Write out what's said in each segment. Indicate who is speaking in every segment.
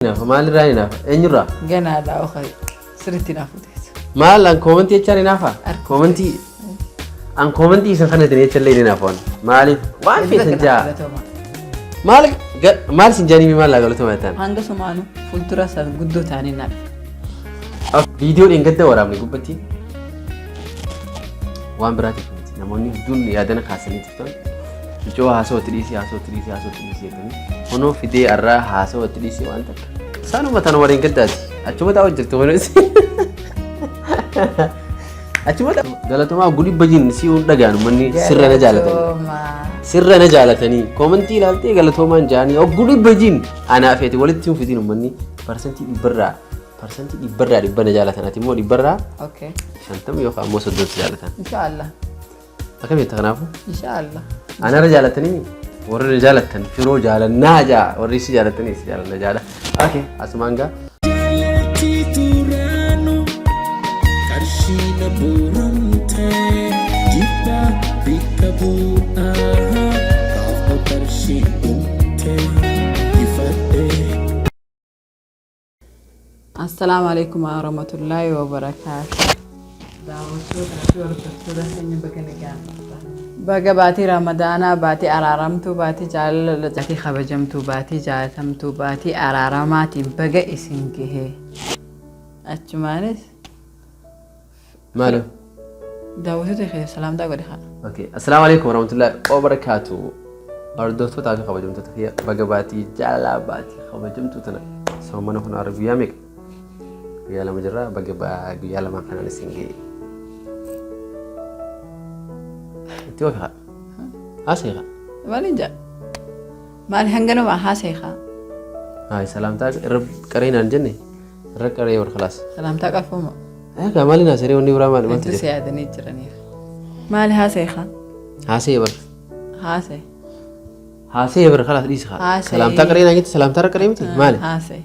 Speaker 1: نافع مال رأي نافع إنجرا
Speaker 2: جنا لا أخي سرتي نافوتيس
Speaker 1: مال أن كومنتي أشاري نافع كومنتي أن كومنتي سنخنا دنيا تشلي نافعون مالي ما في سنجا مال سنجاني مال لا قلته ماتان
Speaker 2: هانغ سمانو فولترا سر قدو تاني نار
Speaker 1: فيديو إنقدر ورامي قبتي وان براتي كومنتي نموني بدون يادنا خاصني تفتون جو هاسو تريسي تاني هنو في دي أرا هاسو تريسي وانت سانو متان ورين قداتي أشوف تاو جرت ونسي أشوف قالت ما أقولي بجين نسيون دجان مني سر نجالتني كومنتي لالتي قالت ما جاني أقولي بجين أنا أفيتي ولد تيم في دينه مني برسنتي إبرة ربنا جالتنا تيمو إبرة
Speaker 2: أوكي
Speaker 1: شنتم يوقع موسى دوت جالتنا
Speaker 2: إن شاء الله
Speaker 1: أكمل يتغنافو
Speaker 2: إن شاء الله
Speaker 1: أنا رجالتني ورجالتن في رجال الناجا وريسي جالتني سجال النجالة أوكي أسمانجا
Speaker 2: السلام عليكم ورحمة الله وبركاته. baga baati ramadana baati araramtu baati jaalala baati khabajamtu baati jaatamtu baati araramati baga isingehe achumanes
Speaker 1: ماله
Speaker 2: دعوته خير سلام دا غدي خان
Speaker 1: اوكي السلام عليكم ورحمه الله وبركاته اردوتو تاكي خبجمتو تخيا baga baati jaalala baati khabajamtu tana سومنا هنا عربيه ميك يالا مجرا baga يالا ما كان نسنجي توقع هاسيخا
Speaker 2: مالنجا مال هنغنو ما هاسيخا
Speaker 1: هاي سلامتك رب قرينا الجنة رب قري ور خلاص
Speaker 2: سلامتك افهم
Speaker 1: ايه مالنا سري وني برا مال ما
Speaker 2: تجي سيادني جرني مال هاسيخا
Speaker 1: هاسي بر
Speaker 2: هاسي
Speaker 1: بر خلاص ليش خلاص سلامتك قرينا انت سلامتك قريمتي مال
Speaker 2: هاسي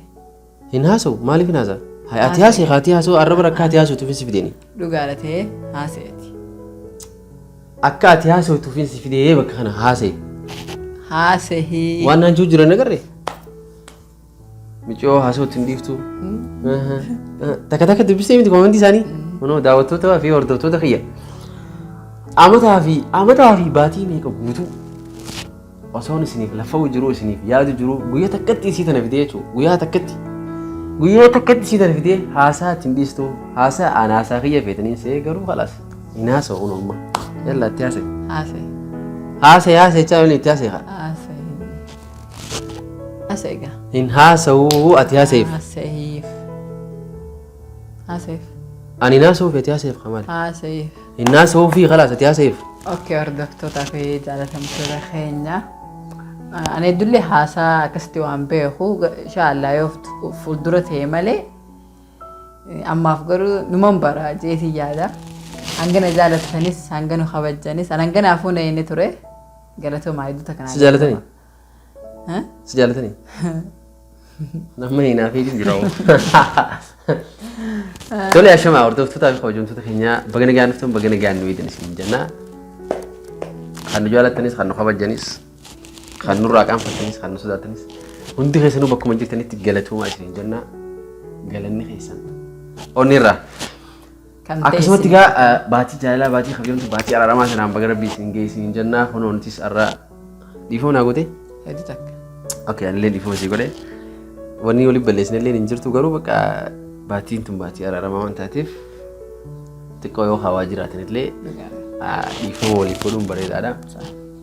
Speaker 1: هناسو مالي في نازا هاي اتياسي خاتياسو الرب ركاتياسو تفسي بديني
Speaker 2: دغالته هاسيتي
Speaker 1: أكاد هاسو تفين سفيدي بك أنا
Speaker 2: هاسي
Speaker 1: وانا جوجر نقري ميجو هاسو تنديفتو تكتك دبستي متى كمان دي ساني منو دعوتو توا في وردوتو دخيا أمتها في باتي ميكو بوتو وصون سنيف لفو جرو سنيف يادو جرو ويا تكتي سيتنا فيديو ويا تكتي سيتنا فيديو هاسا تنديستو هاسا أنا ساقية فيتني سيجرو خلاص الناس هون ما يلا تياسي هاسي تعملي تياسي
Speaker 2: هاسيغا
Speaker 1: إن هاسو أتياسيف
Speaker 2: هاسيف
Speaker 1: أنا ناسو في تياسيف كمان
Speaker 2: هاسيف
Speaker 1: الناس هو في خلاص تياسيف
Speaker 2: أوكي أردكتو تافي جالتهم كذا خينيا أنا يدلي هاسا كستي وان بيخو إن شاء الله يوفت فولدرته مالي أما أفكروا نمبر جيتي جادا هنگنا جالتنيس هنگنا خبجانيس أنا هنگنا أفونا يني ترى قالتو ما يدو تكنا
Speaker 1: سجالتني
Speaker 2: ها
Speaker 1: سجالتني نحن هنا في جراو تولي يا شماعة وردو فتاة خوجون فتاة خينيا بغنا جان فتون بغنا جان ويدن سنجنا خانو جالتنيس خانو خبجانيس خانو راكام فتنيس خانو سداتنيس وندي خيسنو بكم جيتني تجالتو ما سنجنا قالني خيسن أونيرا akkasuma tiga baati jaalala baati khabiyamtu baati araramaa sanaan baga rabbii isin geessin jennaa kun ontis arra dhiifoo naa goote
Speaker 2: hedduu takka
Speaker 1: okay anillee dhiifoo si godhe wanni waliin balleessine illee hin jirtu garuu bakka baatiin tun baatii araramaa waan taateef xiqqoo yoo hawaa jiraatan illee dhiifoo waliif godhuun bareedaadha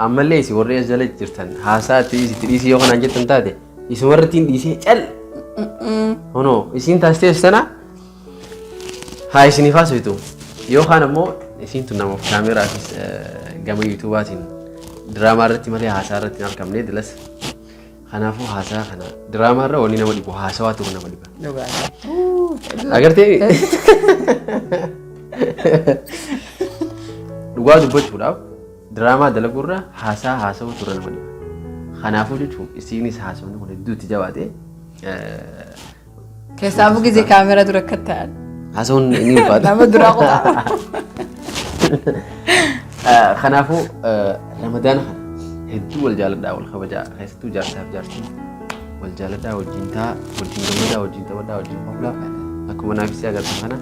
Speaker 1: ammallee isin warri as jala jirtan haasaa itti dhiisii yoo kanaan jettan taate isin warri ittiin dhiisee cal honoo isin taasiteef sana هاي سنيفاس بيتو يو خان مو يسين تنام في كاميرا في جمع يوتيوباتين دراما رتي مالي هاسارة تنال كمني دلس خنا فو هاسا خنا دراما را وني نمدي بو هاسا واتو نمدي با أگر تي لغوا دبوت فلاو دراما دلقورا هاسا واتو نمدي خنا فو جتو يسينيس هاسا ونمدي دو تجاواتي
Speaker 2: كيسافو كذي كاميرا دركتها
Speaker 1: هاسون إني فاد.
Speaker 2: نعم دراغو.
Speaker 1: خنافو رمضان خن هدو الجال داول خبجا خيستو جارتها بجارتي wal jaaladhaa wajjin taa wajjin gammadaa wajjin taphadaa wajjin qoflaa akkuma naafisee agartan kana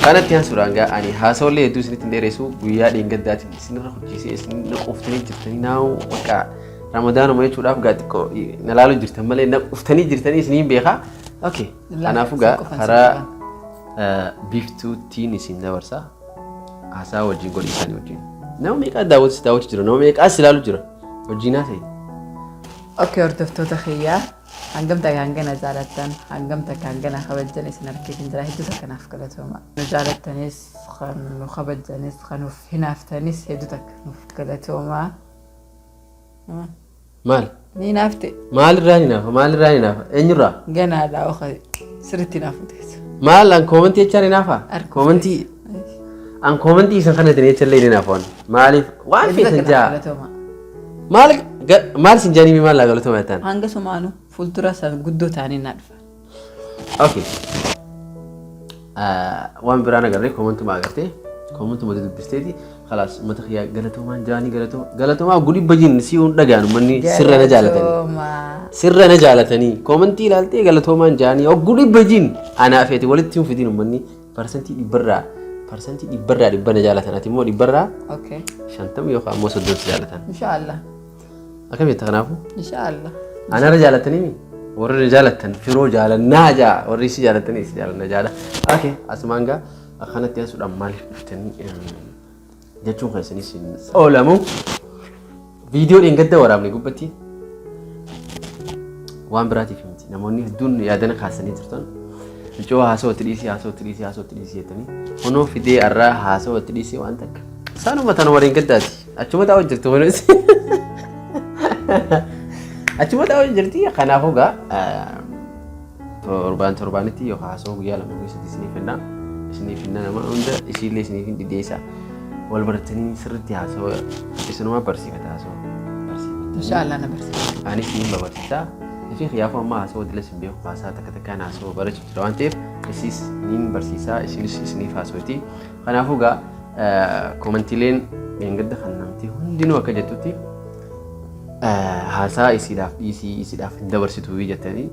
Speaker 1: kanatti haasuudhaan gaa ani haasawallee hedduu isinitti hin dheeressu guyyaa dheengaddaatti isinirra hojjiisee isinirra quuftanii jirtanii naa'u bakka ramadaanuma jechuudhaaf gaa xiqqoo na laalu jirtan malee na quuftanii jirtanii isiniin beekaa. Okay kanaafuu gaa karaa biiftuutiin isin dabarsaa haasaa wajjin godhiisanii wajjin nama meeqaa daawwachi jira nama meeqaas ilaalu jira wajjinaa ta'e.
Speaker 2: Okay hordoftoota kiyyaa hangamta hangana jaalattan hangamta hangana kabajjan isin arkiitiin jira hedduu takkanaaf galatooma nu jaalattanis kan nu kabajjanis kan nuuf hinaaftanis hedduu takka nuuf galatooma.
Speaker 1: Maal?
Speaker 2: Ni naafte.
Speaker 1: Maalirraa hinaafa eenyurraa?
Speaker 2: Ganaadhaa oka sirriitti naafu teessa.
Speaker 1: Maal an koomantii jechaan hinaafa? Koomantii an koomantii isan kana tanii jechallee hinaafa maaliif waan feetan jaa maal sin jaanii maal laa galatooma jettaan?
Speaker 2: Hanga sumaanu fuuldura san guddoo ta'anii na dhufa.
Speaker 1: Okay waan biraan agarree koomantuma agartee koomantuma dubbisteeti خلاص متخيا قالتهم جاني قالتهم أقولي بجين سيون دجانو مني سر نجالتني كومنتي لالتي قالتهم جاني أقولي بجين أنا أفيتي ولدتهم في دينهم مني برسنتي دي برا نجالتنا تيمو دي برا
Speaker 2: أوكي
Speaker 1: شانتم يوخا موسى الدرس جالتنا
Speaker 2: إن شاء الله
Speaker 1: أكمل يتغنافو
Speaker 2: إن شاء الله
Speaker 1: أنا رجالتني ور رجالتن في رجال الناجا وريسي جالتني سجال النجالة أوكي أسمانجا أخانت ياسود أمالي فتني jechuun kan isinis oolamu viidiyoo dheengadda waraabne gubbatti waan biraatiif miti namoonni hedduun yaadana kaasanii jirtan icoo haasawatti dhiisii jettanii honoo fidee arraa haasawatti dhiisii waan takka isaanuma tan warreen gaddaati achuma taa'u jirtu kunis achuma taa'u jirti kanaafuu gaa torbaanitti yookaan haasawaa guyyaa lama keessatti isiniif finna nama hunda isiillee isiniif hin dhideessaa. والبرتني سرتي هاسو اسنو برسيفتا هاسو
Speaker 2: ان شاء الله انا برسيفتا
Speaker 1: اني سين ببرسيفتا في خيافه ما هاسو دلس بيو فاسا تكتكان هاسو برج لوانتيف اسيس نين برسيسا اسيس سنيف هاسوتي انا فوغا كومنتيلين بينغد خنامتي هندينو اكجتوتي هاسا اسيداف دبرسيتو ويجتني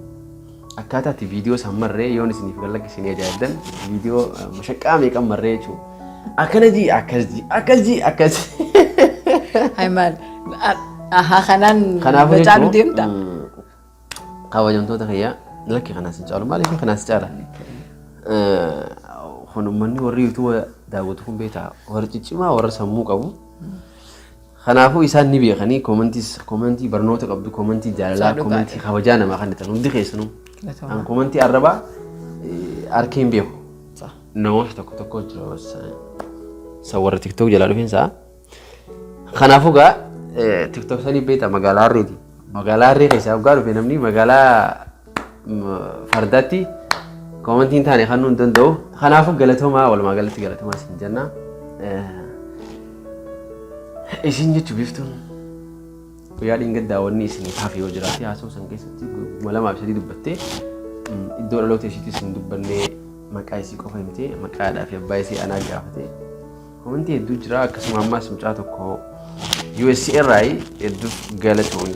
Speaker 1: اكاتا تي فيديو سمري يون سنيف قالك سني جادن فيديو مشقامي كمري شو أكنجي
Speaker 2: هاي مال خنان بجانو ديمتا
Speaker 1: قاوجن تو تخيا لك خناس جالو مالي في خناس جالا خنو مني وري تو داوتكم بيتا ورجيتي ما ور سمو قبو خنافو إسان نبي خني كومنتي برنوت قبض كومنتي جالا كومنتي خواجانا ما خنت نودي خيسنو أن كومنتي أربعة أركين بيو نوح تكو جلوس صور تيك توك جلالو فين سا خنافو غا تيك توك ساني بيتا مقالا ري خيسا وقالو بينامني مقالا فرداتي كومنتين تاني خنون دندو خنافو قلتهما ولا ما قلتهما سنجنا إيشين جتو بيفتون ويالين قد داوني سني حافي وجراتي عاسو سنكيستي ولا ما بسدي دبتي الدولة لو تشيتي سندبني مكايسي كوفايمتي مكادا في بايسي أنا جافتي كومنتي يدو جرا كسم عما سمعتو كو USCR راي يدو قالتون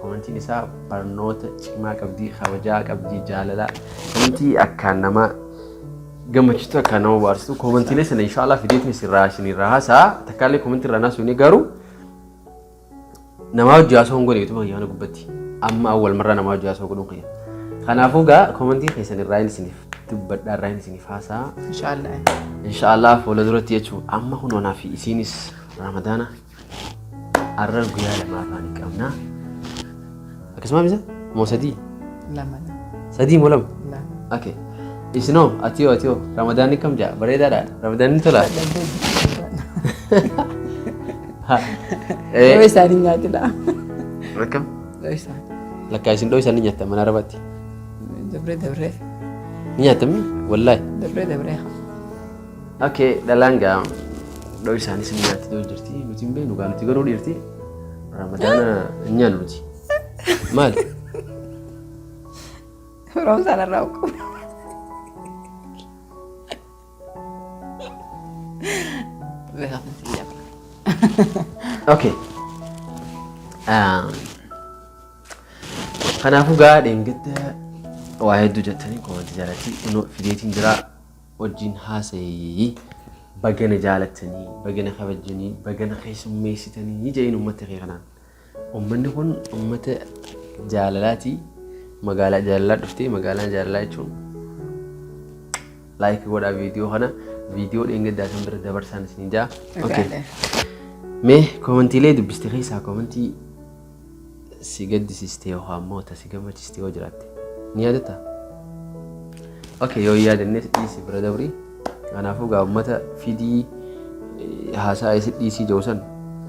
Speaker 1: كومنتي نسا برنوت ما كبدي خواجا كبدي جاللا كومنتي أكانما قمتشتو أكانما بارستو كومنتي لسنا إن شاء الله في ديتني سراشني راها تكالي كومنتي رانا سوني قارو نماو جاسو هنقول يوتيوب غيانا قبتي أما أول مرة نماو جاسو هنقول غيانا خنافو غا كومنتي خيساني راين سنف تبدأ راين سنف هاسا إن شاء الله فولا دورتي يجو أما هنونا في إسينيس رمضانا أرر قيالة ما فاني كامنا أكسما بيزا؟ مو سدي؟
Speaker 2: لا
Speaker 1: سدي مولم؟
Speaker 2: لا
Speaker 1: أوكي إسنو أتيو رمضاني كم جاء؟ بريدا را رمضاني تولا
Speaker 2: دوي ساني نياتي لا
Speaker 1: ركم؟
Speaker 2: دوي ساني
Speaker 1: لك إسن دوي ساني نياتا من عرباتي
Speaker 2: دبري
Speaker 1: نياتمي؟ والله
Speaker 2: دبري
Speaker 1: اوكي دلانغا دوي ساني سن نياتي دو جرتي نوتين بي نو قالتي غرو ديرتي رمضان نيا نوتي مال
Speaker 2: رمضان الراوكو بخاف
Speaker 1: Okay. Kanaafuu gaa dheengadda waa hedduu jettanii komantii jaalatti fideetiin jira wajjin haasa'ee bagana jaalattanii bagana kabajanii bagana keessummeessitanii jedheen uummata kee kanaan uummanni kun uummata jaalalaati magaalaa jaalalaa dhuftee magaalaan jaalalaa jechuun laayik godhaa viidiyoo kana viidiyoo dheengaddaa san bira dabarsaan isin jaa. Okay. Mee komantiilee dubbiste keessaa komantii si gaddisiistee yookaan immoo si gammachiistee yoo jiraatte ni yaadatta? Okay, yoo yaadanne dhiisi bira dabrii. Kanaafuu gaa uummata fidii haasaa isi dhiisii joosan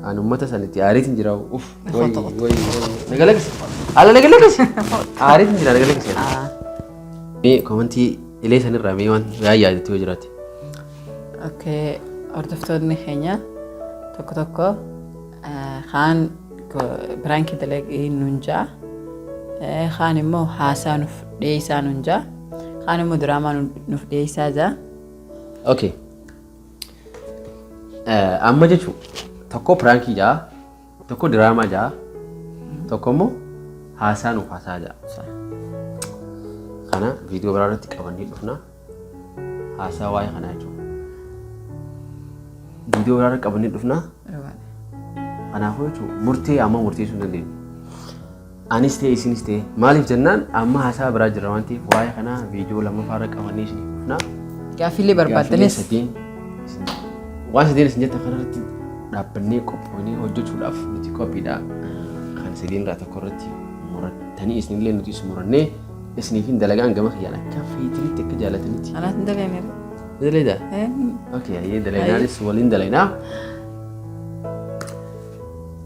Speaker 1: aan uummata sanitti aariitiin jira. Uff nagalagis haala nagalagis aariitiin jira nagalagis. Mee komantii ilee sanirraa mee waan yaadatte yoo jiraatte?
Speaker 2: Okay, hordoftoonni keenya tokko kaan biraankii dalagii nunjaa kaan immoo haasaa nuuf dhiyeessaa nunjaa kaan immoo diraamaa nuuf dhiyeessaa jaa.
Speaker 1: Okay. Amma jechuun tokko piraankii jaa tokko diraamaa jaa tokko immoo haasaa nuuf haasaa jaa. Kana viidiyoo biraa irratti qabannee dhufna haasaa waa'ee kanaa jechuudha. Viidiyoo biraa irratti qabannee dhufna. Kanaafuu jechuun murtee amma murteessuu hin dandeenyu. Anis ta'e isinis ta'e maaliif jennaan amma haasaa biraa jira waan ta'eef waa'ee kanaa viidiyoo lammaffaa irra qabannee isiniif dhufna.
Speaker 2: Gaaffiilee barbaaddanis
Speaker 1: waan sadeen isin jettan kanarratti dhaabbannee qophoonee hojjechuudhaaf nuti qophiidha. Kan sadeen irraa tokko irratti murattanii isinillee nuti isin murannee isiniif hin dalagaan gama kiyyaan akka feetinitti akka jaalatanitti.
Speaker 2: Anaat hin dalagne.
Speaker 1: Dalagaa? Okay, ayyee dalagnaanis waliin dalagnaa.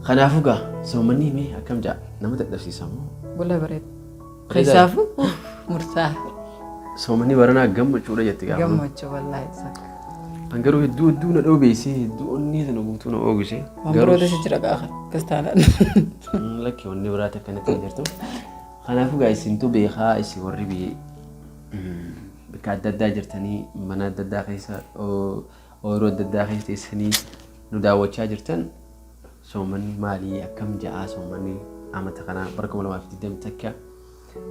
Speaker 1: Kanaafuu gaa soommanni himee akkam jaa nama dadhabsiisamu.
Speaker 2: Bulla bareeda. Keessaafuu murtaa.
Speaker 1: Soommanni baranaa gammachuudha jette gaafa.
Speaker 2: Gammachuu wallaahi sakka.
Speaker 1: An garuu hedduu na dhoobeyse hedduu onnee sana guutuu na oogise.
Speaker 2: Mambaroota si jira gaafa kastaanaan.
Speaker 1: Lakki onnee biraati akkanatti hin jirtu. Kanaafuu gaa isintu beekaa isin warri biyyee bakka adda addaa jirtanii mana adda addaa keessa ooyiruu adda addaa keessa teessanii nu daawwachaa jirtan soommanni maalii akkam ja'aa soommanni amata kanaa bara 2020 takka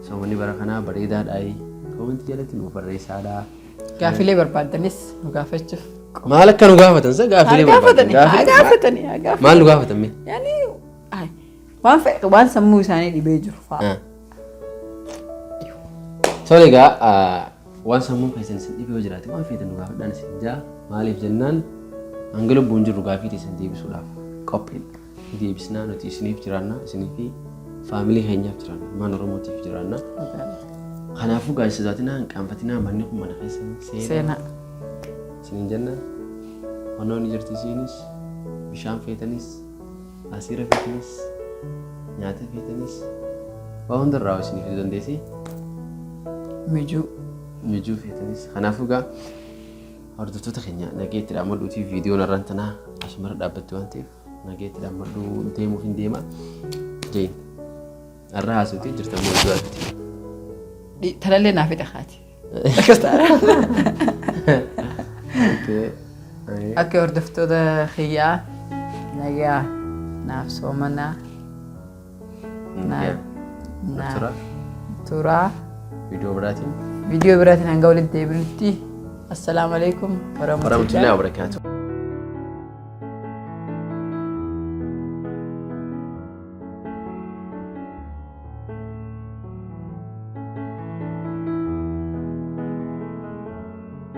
Speaker 1: soommanni bara kanaa bareedaadhaa komantii jalatti nu barreessaadhaa.
Speaker 2: Gaaffiilee barbaaddanis nu gaafachuuf.
Speaker 1: Maal akka nu gaafatan sa gaaffiilee
Speaker 2: gaafatanii
Speaker 1: maal nu gaafatan mee?
Speaker 2: Yaani waan sammuu isaanii dhibee jiru fa'a.
Speaker 1: Tole egaa waan sammuu keessan isin dhibee yoo jiraate waan feetan nu gaafadhaan isin jaa maaliif jennaan hanga lubbuun jirru gaaffii isin deebisuudhaaf qophiin deebisnaa nuti isiniif jiraanna isinii fi faamilii keenyaaf jiraanna maan oromootiif jiraanna. Kanaafuu gaa isaatinaa hin qaanfatinaa manni kun mana keessan seenaa isiniin jenna wannoonni jirti isinis bishaan feetanis asiira feetanis nyaata feetanis waan hundarraa isiniif dandeessi. Mijuu feetanis kanaafuu gaa hordoftoota keenya nageetti dhaammadhuutii viidiyoon irraan tanaa asumarra dhaabbatti waan ta'eef nageetti dhaammadhuu deemuuf hin deema jeen irra haasuutii jirtan moo du'aatti.
Speaker 2: Talallee naaf hidha haati. Akkas ta'a. Akka hordoftoota kiyyaa nagaa naaf soomanaa turaa. Video biraatiin hanga walitti deebinutti. Assalaamu alaikum warahmatullahi wabarakatuh.